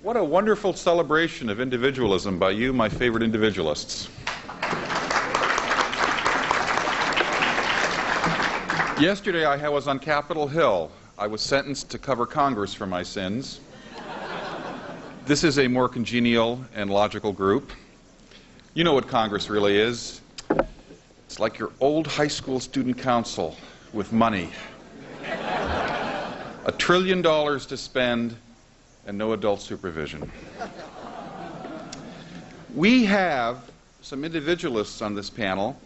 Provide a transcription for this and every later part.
What a wonderful celebration of individualism by you, my favorite individualists. Yesterday I was on Capitol Hill. I was sentenced to cover Congress for my sins. This is a more congenial and logical group. You know what Congress really is. It's like your old high school student council with money. $1 trillion to spend and no adult supervision. We have some individualists on this panel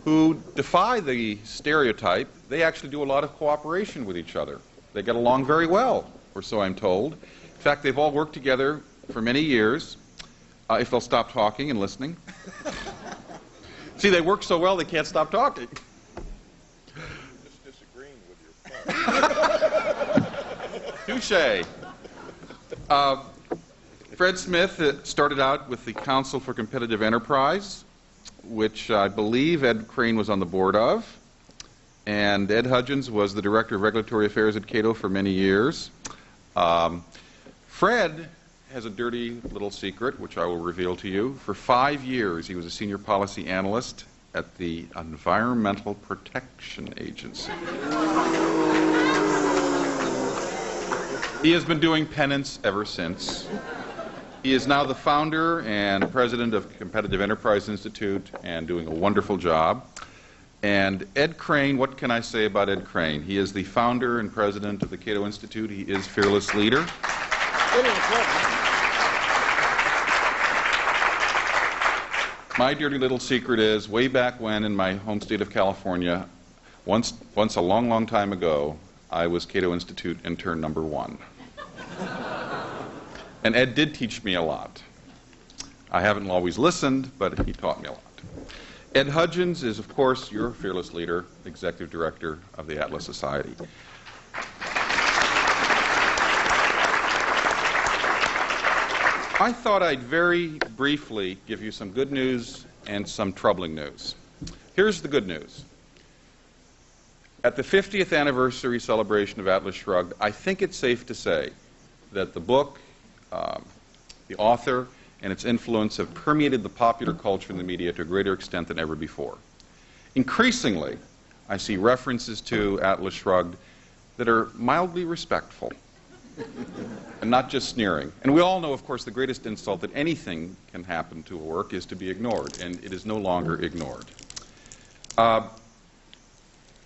who defy the stereotype. They actually do a lot of cooperation with each other. They get along very well, or so I'm told. In fact, they've all worked together for many years, if they'll stop talking and listening. See, they work so well they can't stop talking. Just disagreeing with your point. Touche. Fred Smith started out with the Council for Competitive Enterprise, which I believe Ed Crane was on the board of. And Ed Hudgens was the Director of Regulatory Affairs at Cato for many years. Fred has a dirty little secret, which I will reveal to you. For 5 years, he was a senior policy analyst at the Environmental Protection Agency. He has been doing penance ever since. He is now the founder and president of Competitive Enterprise Institute and doing a wonderful job. And Ed Crane, what can I say about Ed Crane? He is the founder and president of the Cato Institute. He is fearless leader. My dirty little secret is, way back when in my home state of California, once a long, long time ago, I was Cato Institute intern number 1. And Ed did teach me a lot. I haven't always listened, but he taught me a lot. Ed Hudgens is, of course, your fearless leader, executive director of the Atlas Society. I thought I'd very briefly give you some good news and some troubling news. Here's the good news. At the 50th anniversary celebration of Atlas Shrugged, I think it's safe to say that the book, the author, and its influence have permeated the popular culture and the media to a greater extent than ever before. Increasingly, I see references to Atlas Shrugged that are mildly respectful and not just sneering. And we all know, of course, the greatest insult that anything can happen to a work is to be ignored, and it is no longer ignored.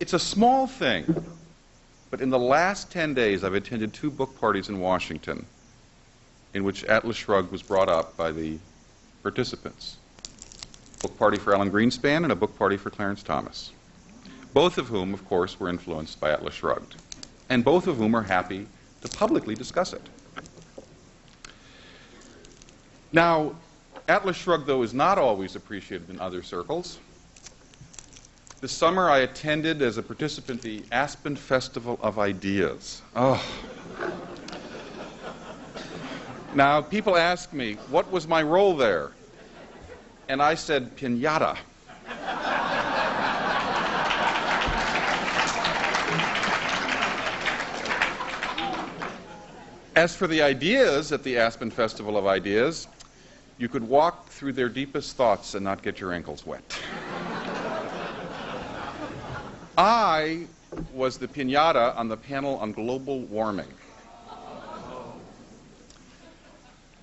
It's a small thing, but in the last 10 days I've attended 2 book parties in Washington in which Atlas Shrugged was brought up by the participants. A book party for Alan Greenspan and a book party for Clarence Thomas. Both of whom, of course, were influenced by Atlas Shrugged. And both of whom are happy to publicly discuss it. Now, Atlas Shrugged, though, is not always appreciated in other circles. This summer I attended as a participant the Aspen Festival of Ideas. Oh. Now, people ask me, what was my role there? And I said, piñata. As for the ideas at the Aspen Festival of Ideas, you could walk through their deepest thoughts and not get your ankles wet. I was the piñata on the panel on global warming.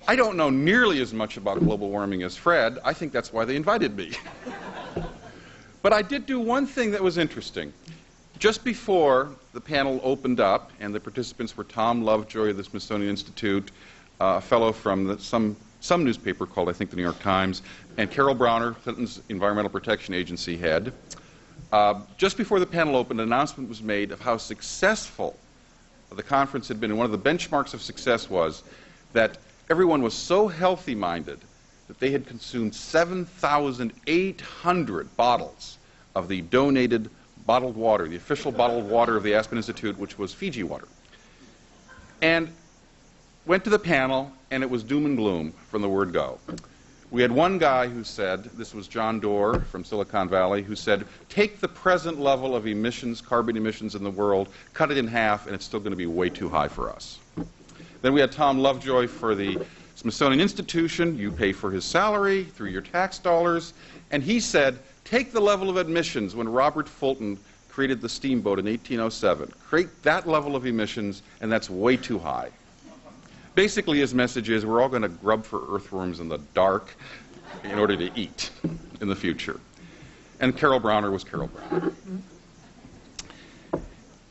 I don't know nearly as much about global warming as Fred. I think that's why they invited me. But I did do one thing that was interesting. Just before the panel opened up, and the participants were Tom Lovejoy of the Smithsonian Institute, a fellow from some newspaper called, I think, the New York Times, and Carol Browner, Clinton's Environmental Protection Agency head. Just before the panel opened, an announcement was made of how successful the conference had been, and one of the benchmarks of success was that everyone was so healthy-minded that they had consumed 7,800 bottles of the donated bottled water, the official bottled water of the Aspen Institute, which was Fiji water. And went to the panel, and it was doom and gloom from the word go. We had one guy who said, this was John Doerr from Silicon Valley, who said, take the present level of emissions, carbon emissions in the world, cut it in half, and it's still going to be way too high for us. Then we had Tom Lovejoy for the Smithsonian Institution. You pay for his salary through your tax dollars. And he said, take the level of admissions when Robert Fulton created the steamboat in 1807. Create that level of emissions, and that's way too high. Basically, his message is we're all going to grub for earthworms in the dark in order to eat in the future. And Carol Browner was Carol Browner.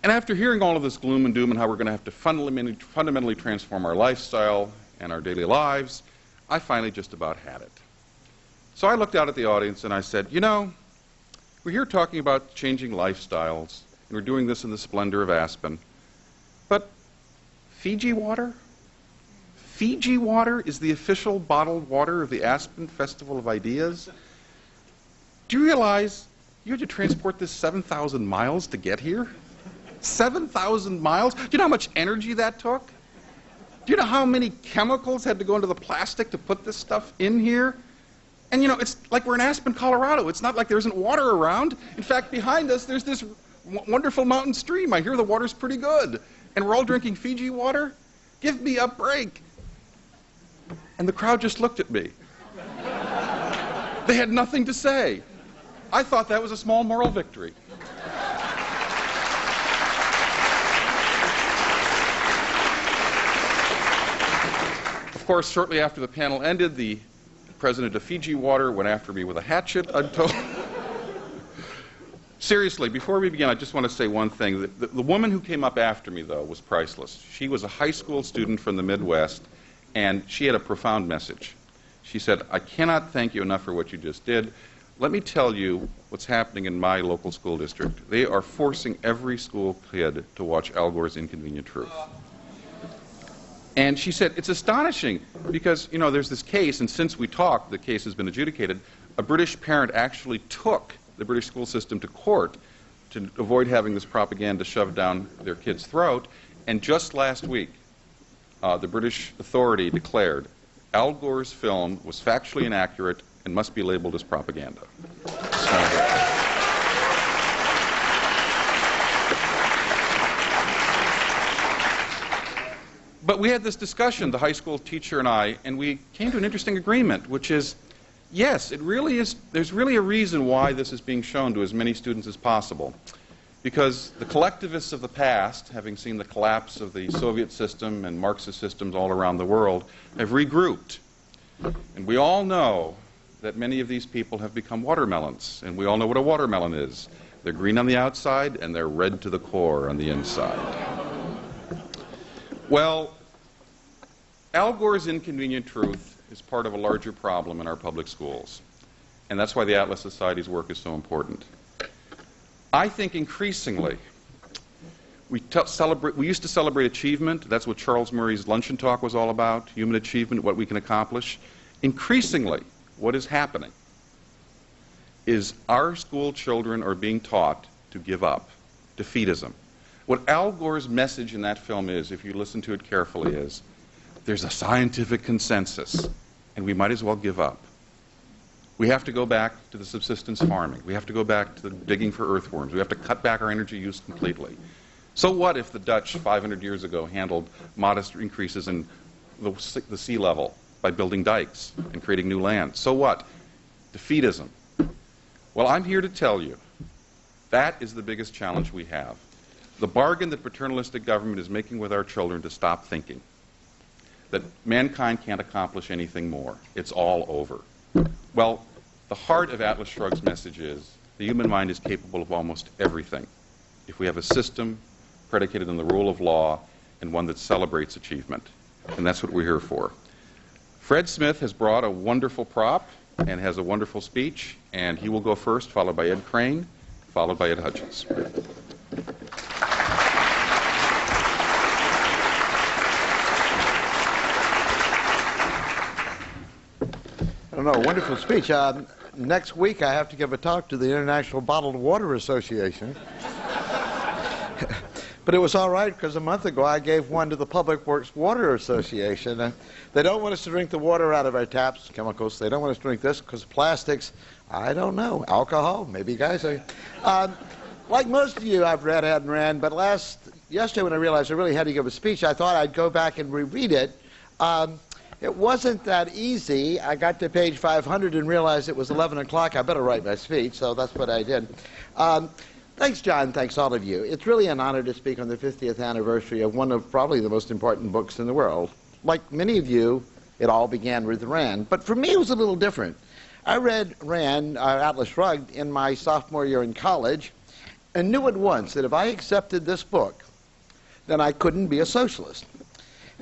And after hearing all of this gloom and doom and how we're going to have to fundamentally transform our lifestyle and our daily lives, I finally just about had it. So I looked out at the audience and I said, you know, we're here talking about changing lifestyles, and we're doing this in the splendor of Aspen. But Fiji water? Fiji water is the official bottled water of the Aspen Festival of Ideas? Do you realize you had to transport this 7,000 miles to get here? 7,000 miles? Do you know how much energy that took? Do you know how many chemicals had to go into the plastic to put this stuff in here? And you know, it's like we're in Aspen, Colorado. It's not like there isn't water around. In fact, behind us, there's this wonderful mountain stream. I hear the water's pretty good. And we're all drinking Fiji water? Give me a break. And the crowd just looked at me. They had nothing to say. I thought that was a small moral victory. Of course, shortly after the panel ended, the president of Fiji Water went after me with a hatchet, I'm told. Seriously, before we begin, I just want to say one thing. The woman who came up after me, though, was priceless. She was a high school student from the Midwest, and she had a profound message. She said, I cannot thank you enough for what you just did. Let me tell you what's happening in my local school district. They are forcing every school kid to watch Al Gore's Inconvenient Truth. And she said, it's astonishing because, you know, there's this case, and since we talked, the case has been adjudicated. A British parent actually took the British school system to court to avoid having this propaganda shoved down their kid's throat. And just last week, the British authority declared Al Gore's film was factually inaccurate and must be labeled as propaganda. But we had this discussion, the high school teacher and I, and we came to an interesting agreement, which is, yes, it really is, there's really a reason why this is being shown to as many students as possible. Because the collectivists of the past, having seen the collapse of the Soviet system and Marxist systems all around the world, have regrouped. And we all know that many of these people have become watermelons, and we all know what a watermelon is. They're green on the outside, and they're red to the core on the inside. Well, Al Gore's Inconvenient Truth is part of a larger problem in our public schools, and that's why the Atlas Society's work is so important. I think increasingly, we used to celebrate achievement. That's what Charles Murray's luncheon talk was all about, human achievement, what we can accomplish. Increasingly, what is happening is our school children are being taught to give up, defeatism. What Al Gore's message in that film is, if you listen to it carefully, is there's a scientific consensus, and we might as well give up. We have to go back to the subsistence farming. We have to go back to the digging for earthworms. We have to cut back our energy use completely. So what if the Dutch 500 years ago handled modest increases in the sea level by building dikes and creating new land? So what? Defeatism. Well, I'm here to tell you that is the biggest challenge we have. The bargain that paternalistic government is making with our children to stop thinking that mankind can't accomplish anything more. It's all over. Well, the heart of Atlas Shrugged's message is the human mind is capable of almost everything if we have a system predicated on the rule of law and one that celebrates achievement. And that's what we're here for. Fred Smith has brought a wonderful prop and has a wonderful speech, and he will go first, followed by Ed Crane, followed by Ed Hutchins. I don't know, wonderful speech. Next week I have to give a talk to the International Bottled Water Association. But it was all right because a month ago I gave one to the Public Works Water Association. They don't want us to drink the water out of our taps, chemicals. They don't want us to drink this because plastics, I don't know, alcohol, maybe guys. Like most of you, I've read and ran, but last yesterday when I realized I really had to give a speech, I thought I'd go back and reread it. It wasn't that easy. I got to page 500 and realized it was 11 o'clock. I better write my speech, so that's what I did. Thanks, John. Thanks, all of you. It's really an honor to speak on the 50th anniversary of one of probably the most important books in the world. Like many of you, it all began with Rand. But for me, it was a little different. I read Rand, Atlas Shrugged, in my sophomore year in college and knew at once that if I accepted this book, then I couldn't be a socialist.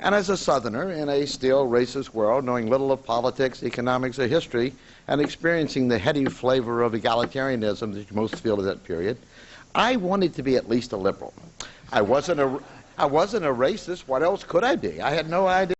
And as a Southerner in a still racist world, knowing little of politics, economics, or history, and experiencing the heady flavor of egalitarianism that most feel at that period, I wanted to be at least a liberal. I wasn't a racist. What else could I be? I had no idea.